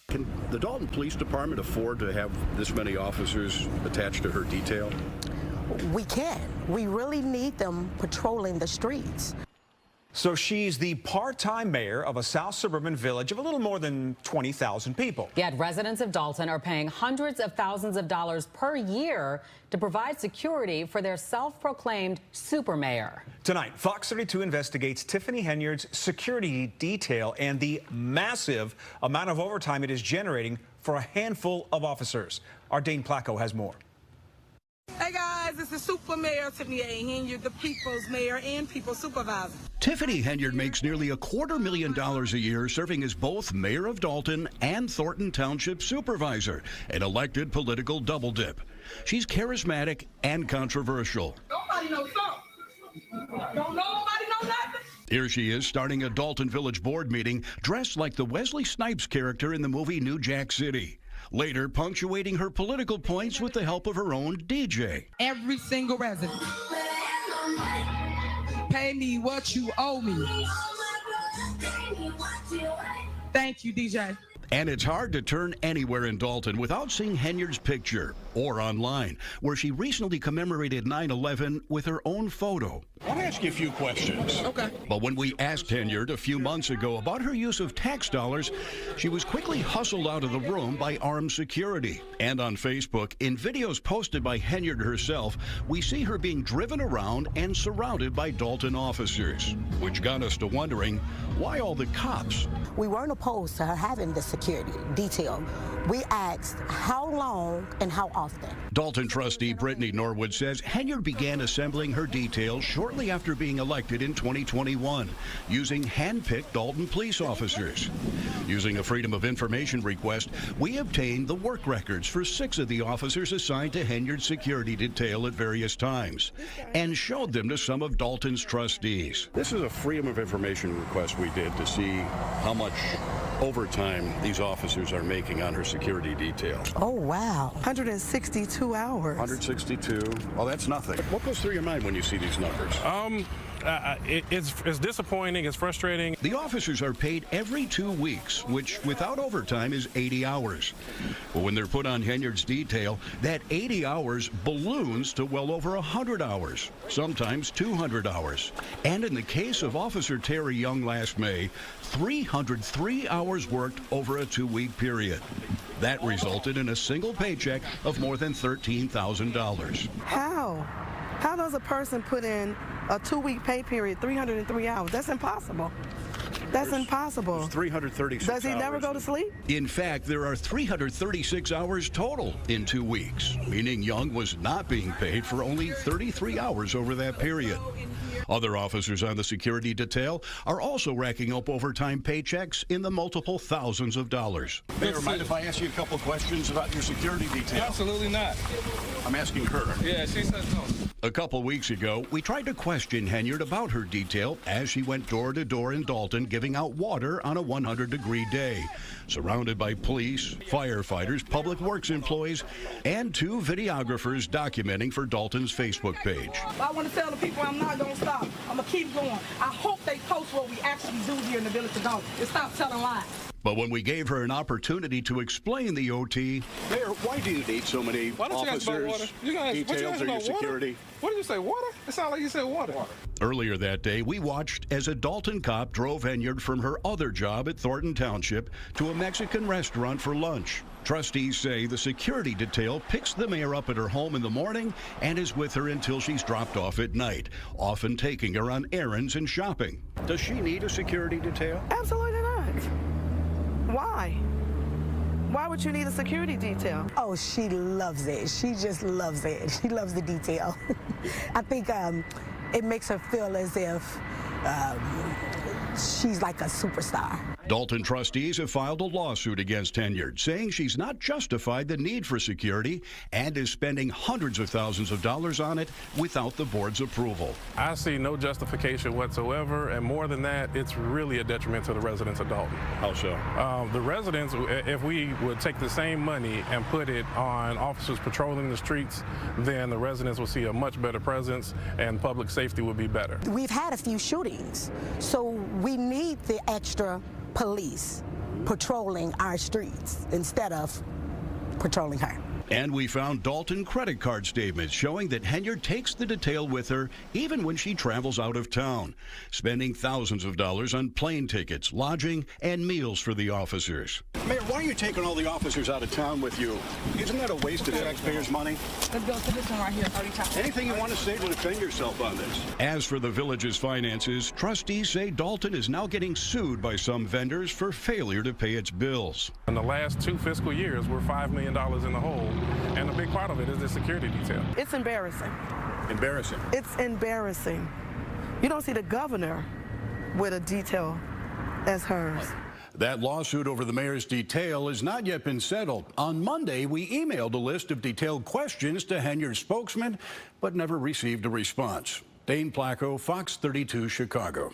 Can the Dalton Police Department afford to have this many officers attached to her detail? We can. We really need them patrolling the streets. So she's the part-time mayor of a South suburban village of a little more than 20,000 people. Yet residents of Dalton are paying hundreds of thousands of dollars per year to provide security for their self-proclaimed super mayor. Tonight, Fox 32 investigates Tiffany Henyard's security detail and the massive amount of overtime it is generating for a handful of officers. Our Dane Placco has more. Hey guys, this is Super Mayor Tiffany Henyard, the People's Mayor and People's Supervisor. Tiffany Henyard makes nearly $250,000 a year serving as both mayor of Dalton and Thornton Township supervisor, an elected political double dip. She's charismatic and controversial. Nobody knows something. Don't nobody know nothing. Here she is starting a Dalton Village board meeting dressed like the Wesley Snipes character in the movie New Jack City. Later, punctuating her political points with the help of her own DJ. Every single resident. Pay me what you owe me. Thank you, DJ. And it's hard to turn anywhere in Dalton without seeing Henyard's picture or online, where she recently commemorated 9/11 with her own photo. I want to ask you a few questions. Okay. But when we asked Henyard a few months ago about her use of tax dollars, she was quickly hustled out of the room by armed security. And on Facebook, in videos posted by Henyard herself, we see her being driven around and surrounded by Dalton officers, which got us to wondering, why all the cops? We weren't opposed to her having the security detail. We asked how long and how often. Dalton trustee Brittany Norwood says Henyard began assembling her detail shortly after being elected in 2021, using hand-picked Dalton police officers. Using a Freedom of Information request, we obtained the work records for 6 of the officers assigned to Henyard's security detail at various times, and showed them to some of Dalton's trustees. This is a Freedom of Information request we did to see how much overtime these officers are making on her security detail. Oh, wow. 162 hours. 162. Well, that's nothing. What goes through your mind when you see these numbers? It's disappointing. It's frustrating. The officers are paid every 2 weeks, which without overtime is 80 hours. But when they're put on Henyard's detail, that 80 hours balloons to well over 100 hours, sometimes 200 hours. And in the case of Officer Terry Young last May, 303 hours worked over a 2-week period. That resulted in a single paycheck of more than $13,000. How? How does a person put in a 2-week pay period, 303 hours? That's impossible. That's impossible. 336 Does he hours. never go to sleep? In fact, there are 336 hours total in 2 weeks, meaning Young was not being paid for only 33 hours over that period. Other officers on the security detail are also racking up overtime paychecks in the multiple thousands of dollars. Mayor, mind if I ask you a couple questions about your security detail? Absolutely not. I'm asking her. Yeah, she said no. A couple weeks ago, we tried to question Henyard about her detail as she went door to door in Dalton giving out water on a 100-degree day, surrounded by police, firefighters, public works employees, and 2 videographers documenting for Dalton's Facebook page. I want to tell the people I'm not going to stop. I'm going to keep going. I hope they post what we actually do here in the village of Dalton and stop telling lies. But when we gave her an opportunity to explain the OT, Mayor, why do you need so many officers, details, or your security? What did you say, water? It sounded like you said water. Earlier that day, we watched as a Dalton cop drove Henyard from her other job at Thornton Township to a Mexican restaurant for lunch. Trustees say the security detail picks the mayor up at her home in the morning and is with her until she's dropped off at night, often taking her on errands and shopping. Does she need a security detail? Absolutely not. Why? Why would you need a security detail? Oh, she loves it. She just loves it. She loves the detail. I think it makes her feel as if she's like a superstar. Dalton trustees have filed a lawsuit against Henyard, saying she's not justified the need for security and is spending hundreds of thousands of dollars on it without the board's approval. I see no justification whatsoever, and more than that, it's really a detriment to the residents of Dalton. How so? The residents, if we would take the same money and put it on officers patrolling the streets, then the residents will see a much better presence and public safety will be better. We've had a few shootings, so we need the extra police. patrolling our streets instead of patrolling her. And we found Dalton credit card statements showing that Henyard takes the detail with her even when she travels out of town, spending thousands of dollars on plane tickets, lodging, and meals for the officers. Mayor, why are you taking all the officers out of town with you? Isn't that a waste of taxpayers' money? Let's go to this one right here, 30 times. Anything you want to say to defend yourself on this? As for the village's finances, trustees say Dalton is now getting sued by some vendors for failure to pay its bills. In the last 2 fiscal years, we're $5 million in the hole. And a big part of it is the security detail. It's embarrassing. Embarrassing. It's embarrassing. You don't see the governor with a detail as hers. That lawsuit over the mayor's detail has not yet been settled. On Monday, we emailed a list of detailed questions to Henyard's spokesman, but never received a response. Dane Placco, Fox 32, Chicago.